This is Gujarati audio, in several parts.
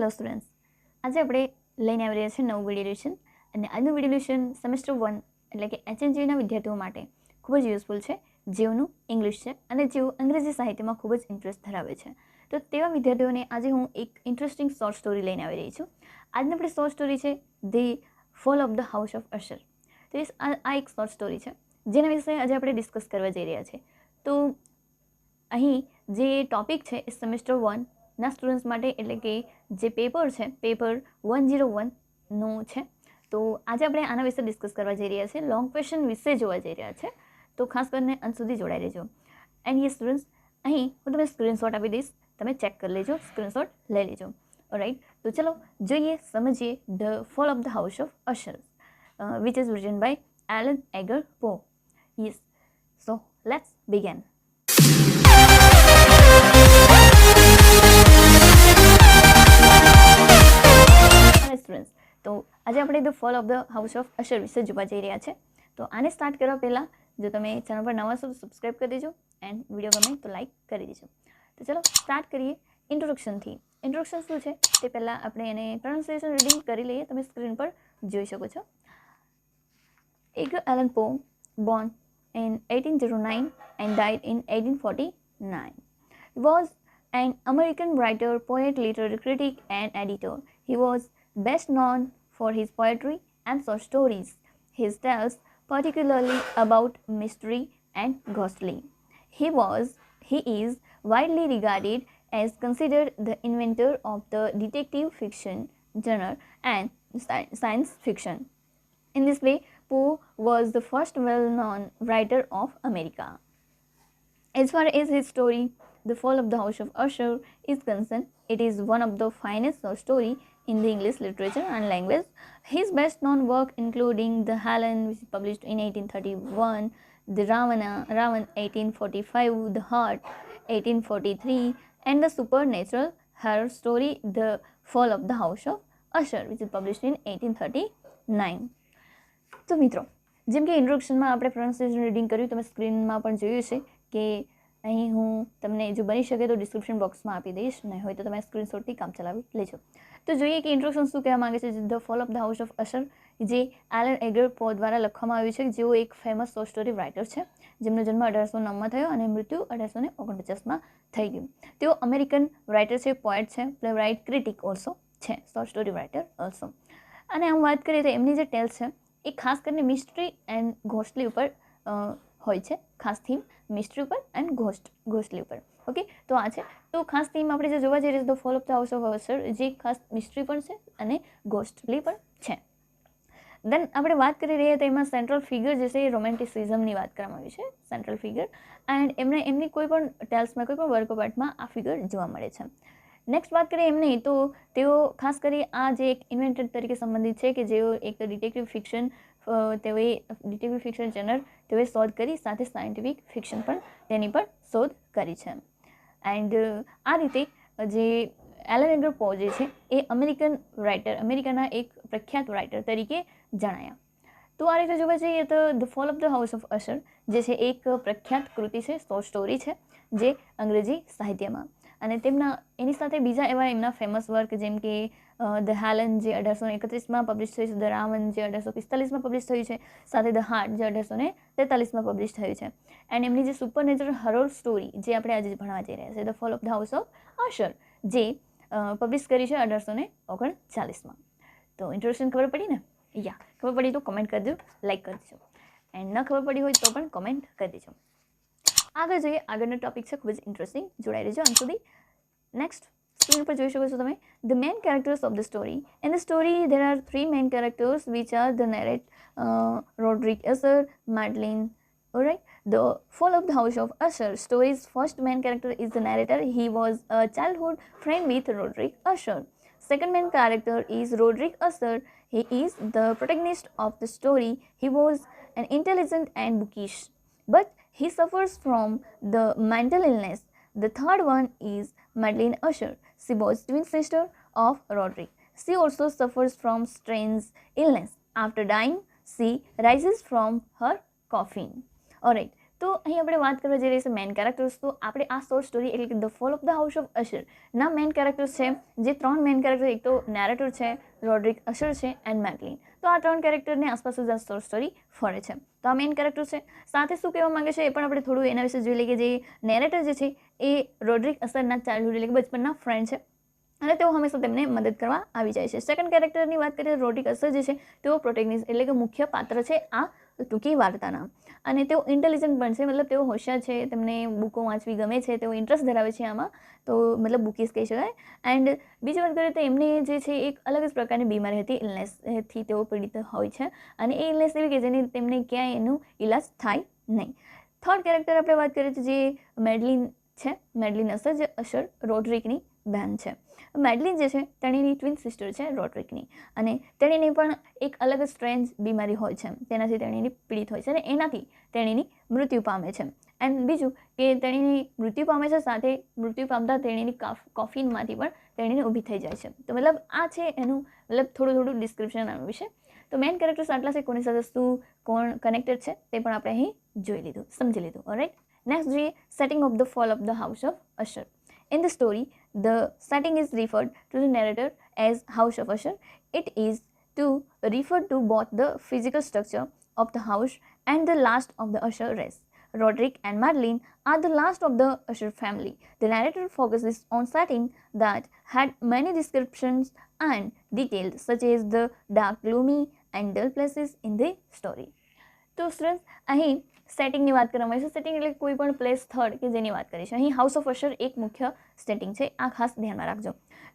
હેલો સ્ટુડન્ટ્સ, આજે આપણે લઈને આવી રહ્યા છીએ નવું વિડીયો લેશન અને આજનું વિડીયો લેશન સેમેસ્ટર 1 એટલે કે HNGના વિદ્યાર્થીઓ માટે ખૂબ જ યુઝફુલ છે, જેઓનું ઇંગ્લિશ છે અને જેઓ અંગ્રેજી સાહિત્યમાં ખૂબ જ ઇન્ટરેસ્ટ ધરાવે છે. તો તેવા વિદ્યાર્થીઓને આજે હું એક ઇન્ટરેસ્ટિંગ શોર્ટ સ્ટોરી લઈને આવી રહી છું. આજની આપણી શોર્ટ સ્ટોરી છે the fall of the house of Usher. તો આ એક શોર્ટ સ્ટોરી છે જેના વિશે આજે આપણે ડિસ્કસ કરવા જઈ રહ્યા છીએ. તો અહીં જે ટોપિક છે એ સેમેસ્ટર 1 ના સ્ટુડન્ટ્સ માટે એટલે કે જે પેપર છે પેપર 101નું છે. તો આજે આપણે આના વિશે ડિસ્કસ કરવા જઈ રહ્યા છીએ, લોંગ ક્વેશ્ચન વિશે જોવા જઈ રહ્યા છે. તો ખાસ કરીને અંત સુધી જોડાઈ રહેજો. એન્ડ યસ સ્ટુડન્ટ્સ, અહીં હું તમને સ્ક્રીનશોટ આપી દઈશ, તમે ચેક કરી લેજો, સ્ક્રીનશોટ લઈ લેજો. ઓલરાઈટ, તો ચલો જોઈએ, સમજીએ the fall of the house of Usher, which is written by Allan Edgar Poe. Yes, so let's begin. Students, તો આજે આપણે the fall of the house of Usher વિશે જોવા જઈ રહ્યા છે. તો આને સ્ટાર્ટ કરવા પહેલાં જો તમે ચેનલ પર નવા છો તો સબસ્ક્રાઈબ કરી દેજો એન્ડ વિડીયો ગમે તો લાઈક કરી દેજો. તો ચલો સ્ટાર્ટ કરીએ ઇન્ટ્રોડક્શનથી. ઇન્ટ્રોડક્શન શું છે તે પહેલાં આપણે એને પ્રોનાઉન્સિએશન રીડિંગ કરી લઈએ. તમે સ્ક્રીન પર જોઈ શકો છો. એગર એલન પો, born in 1809 and died in 1849. He was an American writer, poet, literary critic, and editor. He was best known for his poetry and short stories. His tales, particularly about mystery and ghostly. He is widely regarded as considered the inventor of the detective fiction genre and science fiction. In this way, Poe was the first well-known writer of America. As far as his story, The Fall of the House of Usher, is concerned, it is one of the finest short story in the English literature and language. His best-known work including The Helen, which is published in 1831, The Ravan 1845, The Heart 1843, and the supernatural horror story The Fall of the House of Usher, which is published in 1839. તો મિત્રો, જેમ કે ઇન્ટ્રોડક્શનમાં આપણે પ્રોનાઉન્સિએશન રીડિંગ કર્યું, તમે સ્ક્રીનમાં પણ જોયું છે કે અહીં હું તમને જો બની શકે તો ડિસ્ક્રિપ્શન બોક્સમાં આપી દઈશ, નહીં હોય તો તમે સ્ક્રીનશોટથી કામ ચલાવી લેજો. તો જોઈએ કે ઇન્ટ્રોડક્શન શું કહેવા માંગે છે. The fall of the house of Usher જે એલન એગર પો દ્વારા લખવામાં આવ્યું છે, જેઓ એક ફેમસ શોર્ટ સ્ટોરી રાઇટર છે, જેમનો જન્મ 1809માં થયો અને મૃત્યુ 1849માં થઈ ગયું. તેઓ અમેરિકન રાઇટર છે, પોએટ છે, પ્લે રાઇટ, ક્રિટિક ઓલ્સો છે, શોર્ટ સ્ટોરી રાઇટર ઓલ્સો. અને આમ વાત કરીએ તો એમની જે ટેલ્સ છે એ ખાસ કરીને મિસ્ટ્રી એન્ડ ઘોસ્ટલી ઉપર હોય છે. ખાસ થીમ મિસ્ટ્રી ઉપર એન્ડ ઘોસ્ટલી ઉપર. ઓકે, તો આ છે. તો ખાસ થીમ આપણે જે જોવા જઈએ the fall of the house of Usher, જે ખાસ મિસ્ટ્રી પણ છે અને ઘોસ્ટલી પણ છે. દેન આપણે વાત કરી રહીએ તો એમાં સેન્ટ્રલ ફિગર જે છે એ રોમેન્ટિસિઝમની વાત કરવામાં આવી છે, સેન્ટ્રલ ફિગર. એન્ડ એમની કોઈ પણ ટેલ્સમાં, કોઈ પણ વર્ક પાર્ટમાં આ ફિગર જોવા મળે છે. નેક્સ્ટ વાત કરીએ એમની, તો તેઓ ખાસ કરી આ જે એક ઇન્વેન્ટર તરીકે સંબંધિત છે કે જેઓ એક ડિટેક્ટિવ ફિક્શન, તેઓએ ડિટેક્ટિવ ફિક્શન જનર તેઓએ શોધ કરી, સાથે સાયન્ટિફિક ફિક્શન પણ તેની પર શોધ કરી છે. એન્ડ આ રીતે જે એલન એગર પો જે છે એ અમેરિકન રાઇટર, અમેરિકાના એક પ્રખ્યાત રાઇટર તરીકે જણાયા. તો આ રીતે જોવા જઈએ તો the fall of the house of Usher જે છે એક પ્રખ્યાત કૃતિ છે, શોર્ટ સ્ટોરી છે જે અંગ્રેજી સાહિત્યમાં. અને એની સાથે બીજા એવા એમના ફેમસ વર્ક જેમ કે ધ હેલન જે 1831માં પબ્લિશ થયું છે, ધ રાવન જે 1845માં પબ્લિશ થયું છે, સાથે ધ હાર્ટ જે 1843માં પબ્લિશ થયું છે. એન્ડ એમની જે સુપરનેચરલ હોરર સ્ટોરી જે આપણે આજે ભણવા જઈ રહ્યા છે, the fall of the house of Usher, જે પબ્લિશ કરી છે 1839માં. તો ઇન્ટ્રોડક્શન ખબર પડી ને? યા, ખબર પડી તો કમેન્ટ કરી દો, લાઈક કરી દેજો. એન્ડ ન ખબર પડી હોય તો પણ કમેન્ટ કરી દેજો. આગળ જોઈએ, આગળનો ટોપિક છે ખૂબ જ ઇન્ટરેસ્ટિંગ, જોડાઈ રહેજો અંત સુધી. નેક્સ્ટ સ્ક્રીન પર જોઈ શકો છો તમે the main characters of the story. In the story there are three main characters which are the narrate Roderick Usher, Madeline. Alright, the Fall of the House of Usher story's first main character is the narrator. He was a childhood friend with Roderick Usher. Second main character is Roderick Usher. He is the protagonist of the story. He was an intelligent and bookish, but he suffers from the mental illness. The third one is Madeline Usher. She was twin sister of Roderick. She also suffers from strange illness. After dying, she rises from her coffin. Alright, તો અહીં આપણે વાત કરવા જઈ રહી છે મેઇન કેરેક્ટર્સ. તો આપણે આ શોર્ટ સ્ટોરી એટલે કે the fall of the house of Usher ના મેઇન કેરેક્ટર્સ છે, જે 3 મેઇન કેરેક્ટર, એક તો નેરેટર છે, રોડ્રિક, અશર છે એન્ડ મેડલિન. તો આ 3 કેરેક્ટરને આસપાસ જ આ શોર્ટ સ્ટોરી ફરે છે. તો આ મેઇન કેરેક્ટર છે. સાથે શું કહેવા માંગે છે એ પણ આપણે થોડું એના વિશે જોઈ લઈએ કે જે નેરેટર જે છે એ રોડ્રિક અશરના ચાઇલ્ડહુડ એટલે કે બચપનના ફ્રેન્ડ છે અને તેઓ હંમેશા તેમને મદદ કરવા આવી જાય છે. સેકન્ડ કેરેક્ટરની વાત કરીએ તો રોડ્રિક અશર જે છે તેઓ પ્રોટેગનિસ્ટ એટલે કે મુખ્ય પાત્ર છે આ ટૂંકી વાર્તાના, અને તેઓ ઇન્ટેલિજન્ટ પણ છે, મતલબ તેઓ હોશિયાર છે, તેમને બુકો વાંચવી ગમે છે, તેઓ ઇન્ટરેસ્ટ ધરાવે છે આમાં, તો મતલબ બુકીસ કહી શકાય. એન્ડ બીજી વાત કરીએ તો એમને જે છે એક અલગ જ પ્રકારની બીમારી હતી, ઇલનેસથી તેઓ પીડિત હોય છે અને એ ઇલનેસ એવી કે જેની તેમને ક્યાંય એનું ઇલાજ થાય નહીં. થર્ડ કેરેક્ટર આપણે વાત કરીએ તો જે મેડલિન છે, મેડલિન અશર, જે અશર રોડ્રિકની બહેન છે. મેડલિન જે છે તેણીની ટ્વિન સિસ્ટર છે રોડ્રિકની, અને તેણીની પણ એક અલગ જ સ્ટ્રેન્જ બીમારી હોય છે, તેનાથી તેણીની પીડિત હોય છે અને એનાથી તેણીની મૃત્યુ પામે છે. એન્ડ બીજું કે તેણીની મૃત્યુ પામે છે, સાથે મૃત્યુ પામતા તેણીની કોફિનમાંથી પણ તેણીને ઊભી થઈ જાય છે. તો મતલબ આ છે એનું મતલબ થોડું ડિસ્ક્રિપ્શન આના વિશે. તો મેઇન કેરેક્ટર્સ આટલા છે, કોની સાથે શું કોણ કનેક્ટેડ છે તે પણ આપણે અહીં જોઈ લીધું, સમજી લીધું. ઓલરાઇટ, નેક્સ્ટ જોઈએ setting of the fall of the house of Usher. In the story, the setting is referred to the narrator as House of Usher. It is to refer to both the physical structure of the house and the last of the Usher race. Roderick and Madeline are the last of the Usher family. The narrator focuses on setting that had many descriptions and details, such as the dark, gloomy, and dull places in the story. તો સ્ટુડન્ટ્સ, અહીં સેટિંગની વાત કરવામાં આવી છે. સેટિંગ એટલે કોઈ પણ પ્લેસ, સ્થળ કે જેની વાત કરી છે. અહીં હાઉસ ઓફ અશર એક મુખ્ય સેટિંગ છે, આ ખાસ ધ્યાનમાં રાખજો.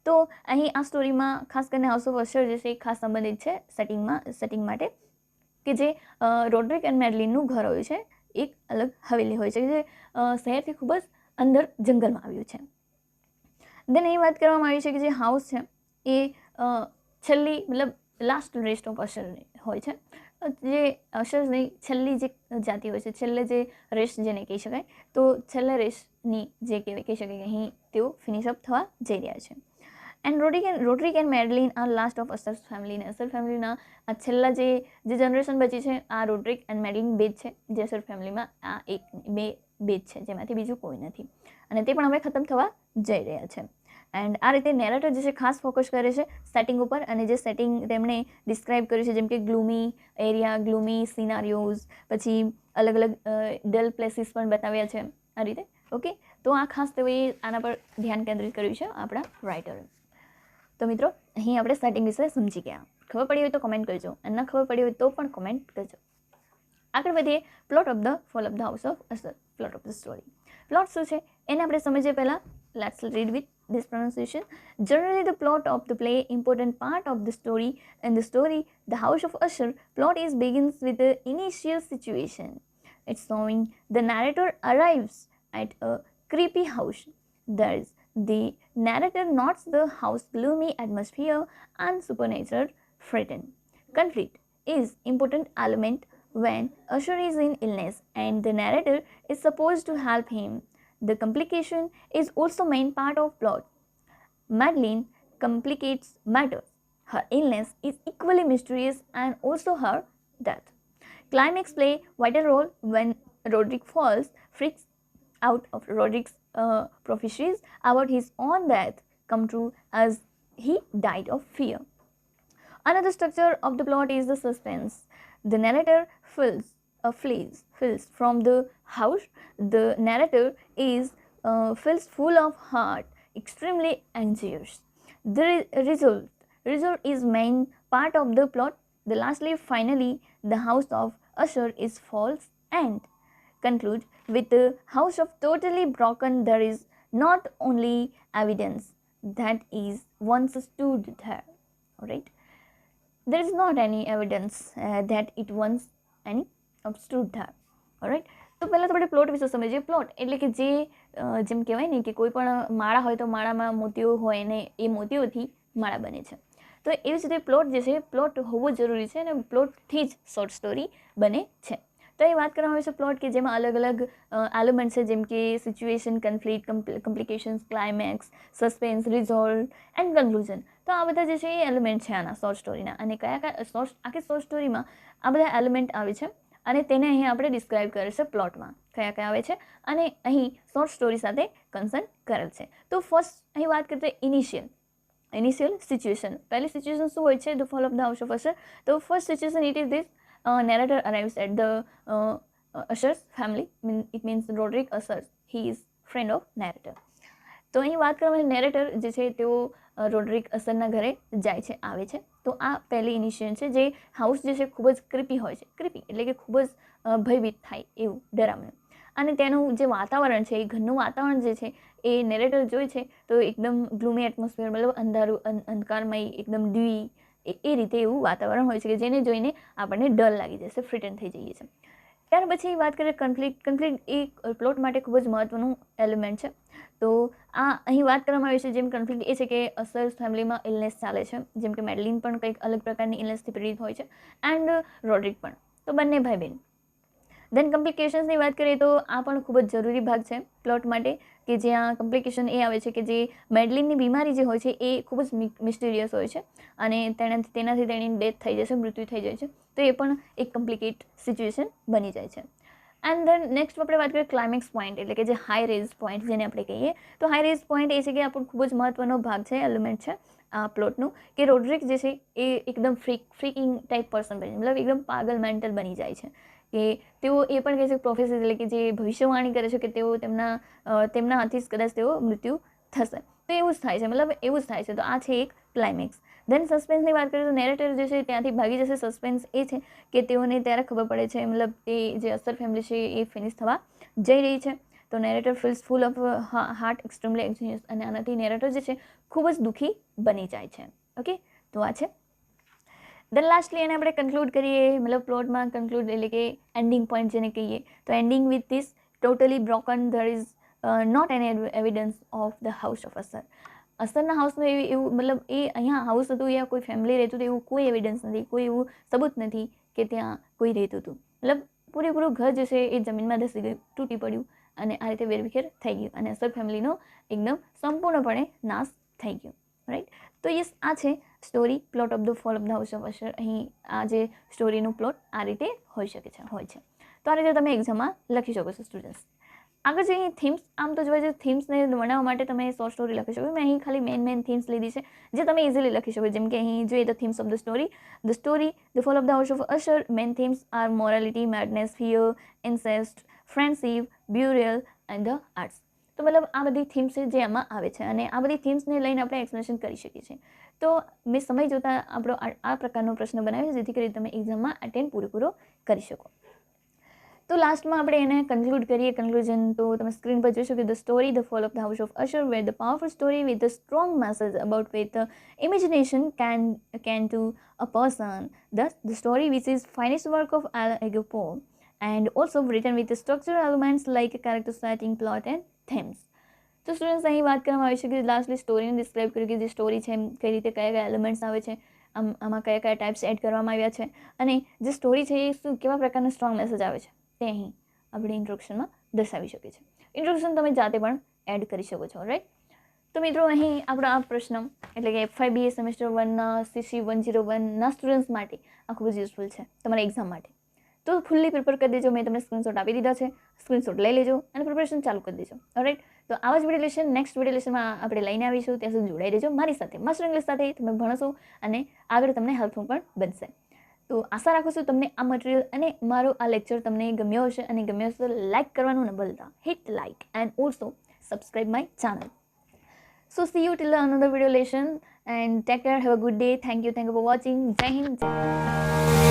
તો અહીં આ સ્ટોરીમાં ખાસ કરીને હાઉસ ઓફ અશર જે છે એ ખાસ સંબંધિત છે સેટિંગ માટે, કે જે રોડ્રિક એન્ડ મેડલિનનું ઘર હોય છે, એક અલગ હવેલી હોય છે જે શહેરથી ખૂબ જ અંદર જંગલમાં આવ્યું છે. દેન અહીં વાત કરવામાં આવી છે કે જે હાઉસ છે એ છેલ્લી મતલબ લાસ્ટ રેસ્ટ ઓફ અશર હોય છે, જે અશરની છેલ્લી જે જાતિ હોય છે, છેલ્લે જે રેસ જેને કહી શકાય, તો છેલ્લે રેસની જે કહી શકાય કે અહીં તેઓ ફિનિશ અપ થવા જઈ રહ્યા છે. And Roderick and Madeline are last of Usher family. ને અશર ફેમિલીના આ છેલ્લા જે જનરેશન બચી છે, આ રોડ્રિક એન્ડ મેડલિન બે જ છે, જે અશર ફેમિલીમાં આ બે જ છે, જેમાંથી બીજું કોઈ નથી, અને તે પણ હવે ખતમ થવા જઈ રહ્યા છે. એન્ડ આ રીતે નેરેટર જે છે ખાસ ફોકસ કરે છે સેટિંગ ઉપર, અને જે સેટિંગ તેમણે ડિસ્ક્રાઇબ કર્યું છે, જેમ કે ગ્લુમી એરિયા, ગ્લુમી સિનારીઓઝ, પછી અલગ અલગ ડલ પ્લેસીસ પણ બતાવ્યા છે આ રીતે. ઓકે, તો આ ખાસ તેઓએ આના પર ધ્યાન કેન્દ્રિત કર્યું છે આપણા રાઇટરે. તો મિત્રો, અહીં આપણે સેટિંગ વિશે સમજી ગયા. ખબર પડી હોય તો કમેન્ટ કરજો, અને ન ખબર પડી હોય તો પણ કમેન્ટ કરજો. આગળ વધીએ plot of the fall of the house of Usher. Plot of the story. Plot શું છે એને આપણે સમજીએ પહેલાં. Let's read with this pronunciation. Generally, the plot of the play, important part of the story. In the story, the House of Usher plot begins with the initial situation. It's showing the narrator arrives at a creepy house. Thus, the narrator notes the house gloomy atmosphere and supernatural threaten. Conflict is important element when Usher is in illness and the narrator is supposed to help him. The complication is also main part of plot. Madeline complicates matters. Her illness is equally mysterious and also her death. Climax play vital role when Roderick falls, freaks out of Roderick's prophecies about his own death come true as he died of fear. Another structure of the plot is the suspense. The narrator flees from the house. The narrator is feels full of heart, extremely anxious. The result is main part of the plot. The lastly, finally, the house of Usher is false and conclude with the house of totally broken. There is not only evidence that is once stood there. Alright, there is not any evidence that it once any stood there. Alright, તો પહેલાં તો આપણે પ્લોટ વિશે સમજીએ. પ્લોટ એટલે કે જે જેમ કહેવાય ને કે કોઈ પણ માળા હોય તો માળામાં મોતીઓ હોય ને એ મોતીઓથી માળા બને છે. તો એવી જ રીતે પ્લોટ જે છે, પ્લોટ હોવો જરૂરી છે, અને પ્લોટથી જ શોર્ટ સ્ટોરી બને છે. તો એ વાત કરવામાં આવે છે પ્લોટ કે જેમાં અલગ અલગ એલિમેન્ટ છે, જેમ કે situation, conflict, complications, climax, suspense, resolve and conclusion. તો આ બધા જે છે એ એલિમેન્ટ છે આના શોર્ટ સ્ટોરીના. અને આખી શોર્ટ સ્ટોરીમાં આ બધા એલિમેન્ટ આવે છે. અને તેને અહીં આપણે ડિસ્ક્રાઇબ કરે છે પ્લોટમાં કયા કયા આવે છે અને અહીં શોર્ટ સ્ટોરી સાથે કન્સર્ન કરેલ છે. તો ફર્સ્ટ અહીં વાત કરીએ ઇનિશિયલ સિચ્યુએશન. પહેલી સિચ્યુએશન શું હોય છે the fall of the house of Usher. તો first situation it is this narrator arrives at the Usher's family. It means Roderick Usher. He is friend of narrator. તો અહીં વાત કરવામાં નેરેટર જે છે તેઓ રોડરિક અસરના ઘરે જાય છે આવે છે. તો આ પહેલી ઇનિશિયન છે જે હાઉસ જે છે ખૂબ જ ક્રીપી હોય છે. ક્રીપી એટલે કે ખૂબ જ ભયભીત થાય એવું ડરામણું. અને તેનું જે વાતાવરણ છે એ ઘરનું વાતાવરણ જે છે એ નેરેટર જોઈ છે તો એકદમ ગ્લુમી એટમોસ્ફિયર મતલબ અંધારું અંધકારમય એકદમ ડ્યુઈ એ રીતે એવું વાતાવરણ હોય છે કે જેને જોઈને આપણને ડર લાગી જશે, ફ્રીટન થઈ જઈએ છીએ. ત્યાર પછી વાત કરીએ કન્ફ્લિક્ટ એ પ્લોટ માટે ખૂબ જ મહત્વનું એલિમેન્ટ છે. તો આ અહીં વાત કરવામાં આવી છે જેમ કન્ફ્લિક્ટ એ છે કે અસર્સ ફેમિલીમાં ઇલનેસ ચાલે છે, જેમ કે મેડલિન પણ કંઈક અલગ પ્રકારની ઇલનેસથી પીડિત હોય છે એન્ડ રોડરિક પણ. તો બંને ભાઈ બહેન. દેન કમ્પ્લિકેશન્સની વાત કરીએ તો આ પણ ખૂબ જ જરૂરી ભાગ છે પ્લોટ માટે કે જ્યાં કમ્પ્લિકેશન એ આવે છે કે જે મેડલિનની બીમારી જે હોય છે એ ખૂબ જ મિસ્ટીરિયસ હોય છે અને તેનાથી તેની ડેથ થઈ જાય છે, મૃત્યુ થઈ જાય છે. તો એ પણ એક કમ્પ્લિકેટ સિચ્યુએશન બની જાય છે. એન્ડ દેન નેક્સ્ટ આપણે વાત કરીએ ક્લાઇમેક્સ પોઈન્ટ એટલે કે જે હાઈ રેઝ પોઈન્ટ જેને આપણે કહીએ. તો હાઈ રેઝ પોઈન્ટ એ છે કે આ પણ ખૂબ જ મહત્વનો ભાગ છે, એલિમેન્ટ છે આ પ્લોટનું કે રોડરિક જે છે એ એકદમ ફ્રીકિંગ ટાઈપ પર્સન બની મતલબ એકદમ પાગલ મેન્ટલ બની જાય છે કે તેઓ એ પણ કહે છે પ્રોફેસર એટલે કે જે ભવિષ્યવાણી કરે છે કે તેઓ તેમના હાથથી જ કદાચ તેઓ મૃત્યુ થશે. તો એવું જ થાય છે મતલબ એવું જ થાય છે. તો આ છે એક ક્લાઇમેક્સ. દેન સસ્પેન્સની વાત કરીએ તો નેરેટર જે છે ત્યાંથી ભાગી જશે. સસ્પેન્સ એ છે કે તેઓને ત્યારે ખબર પડે છે મતલબ તે જે અસર ફેમિલી છે એ ફિનિશ થવા જઈ રહી છે. તો narrator feels full of heart extremely anxious અને આનાથી નેરેટર જે છે ખૂબ જ દુઃખી બની જાય છે. ઓકે, તો આ છે. દેન લાસ્ટલી એને આપણે કન્ક્લુડ કરીએ મતલબ પ્લોટમાં કન્ક્લુડ એટલે કે એન્ડિંગ પોઈન્ટ જેને કહીએ. તો ending with this totally broken there is not any evidence of the house of Usher. અસરના હાઉસનું એવું મતલબ એ અહીંયા હાઉસ હતું યા કોઈ ફેમિલી રહેતું હતું એવું કોઈ એવિડન્સ નથી, કોઈ એવું સબૂત નથી કે ત્યાં કોઈ રહેતું હતું. મતલબ પૂરેપૂરું ઘર જે છે એ જમીનમાં ધસી ગયું, તૂટી પડ્યું અને આ રીતે વેરવિખેર થઈ ગયું અને અસર ફેમિલીનો એકદમ સંપૂર્ણપણે નાશ થઈ ગયો. રાઈટ. તો યસ આ છે story plot of the fall of the house of Usher. અહીં આ જે સ્ટોરીનું પ્લોટ આ રીતે હોઈ શકે છે હોય છે. તો આ રીતે તમે એક્ઝામમાં લખી શકો છો સ્ટુડન્ટ્સ. આગળ જે અહીં થીમ્સ આમ તો જોવા જઈએ થીમ્સને બનાવવા માટે તમે શોર્ટ સ્ટોરી લખી શકો. મેં અહીં ખાલી મેન થીમ્સ લીધી છે જે તમે ઇઝીલી લખી શકો. જેમ કે અહીં જોઈએ the themes of the story the fall of the house of Usher. Main themes are morality, madness, fear, incest, friendship, burial and the arts. તો મતલબ આ બધી થીમ્સ છે જે આમાં આવે છે અને આ બધી થીમ્સને લઈને આપણે એક્સપ્લેનેશન કરી શકીએ છીએ. તો મેં સમય જોતાં આપણો આ પ્રકારનો પ્રશ્ન બનાવ્યો છે જેથી કરી તમે એક્ઝામમાં અટેન્ડ પૂરેપૂરો કરી શકો. તો લાસ્ટમાં આપણે એને કન્ક્લુડ કરીએ. કન્ક્લુઝન તો તમે સ્ક્રીન પર જોઈ શકો. The story the fall of the house of Usher where the powerful story with a strong message about with imagination can to a person. Thus, the story which is finest work of Hngu sem and also written with the structural elements like character setting, plot and themes. તો સ્ટુડન્ટ્સ અહીં વાત કરવામાં આવી છે કે લાસ્ટલી સ્ટોરીને ડિસ્ક્રાઇબ કર્યું કે જે સ્ટોરી છે કઈ રીતે કયા કયા એલિમેન્ટ્સ આવે છે, આમાં કયા કયા ટાઈપ્સ એડ કરવામાં આવ્યા છે અને જે સ્ટોરી છે એ શું કેવા પ્રકારનો સ્ટ્રોંગ મેસેજ આવે છે તે અહીં આપણે ઇન્ટ્રોડક્શનમાં દર્શાવી શકીએ છીએ. ઇન્ટ્રોડક્શન તમે જાતે પણ એડ કરી શકો છો. રાઈટ. તો મિત્રો અહીં આપણો આ પ્રશ્ન એટલે કે FYBA સેમેસ્ટર 1ના cc101ના સ્ટુડન્ટ્સ માટે આ ખૂબ જ યુઝફુલ છે તમારા એક્ઝામ માટે. તો ફૂલ્લી પ્રિપેર કરી દેજો. મેં તમને સ્ક્રીનશોટ આપી દીધા છે, સ્ક્રીનશોટ લઈ લેજો અને પ્રિપરેશન ચાલુ કરી દેજો. રાઈટ. તો આવા જ વિડીયો લેશન નેક્સ્ટ વિડીયો લેશનમાં આપણે લઈને આવીશું. ત્યાં સુધી જોડાઈ રહેજો મારી સાથે. માસ્ટર ઇંગ્લિશ સાથે તમે ભણશો અને આગળ તમને હેલ્પફુલ પણ બનશે. તો આશા રાખું છું તમને આ મટીરિયલ અને મારો આ લેક્ચર તમને ગમ્યો હશે અને ગમ્યો હશે તો લાઇક કરવાનું ન ભૂલતા. Hit like and also subscribe my channel. So see you till another video lesson and take care. Have a good day. Thank you for watching. Jai Hind.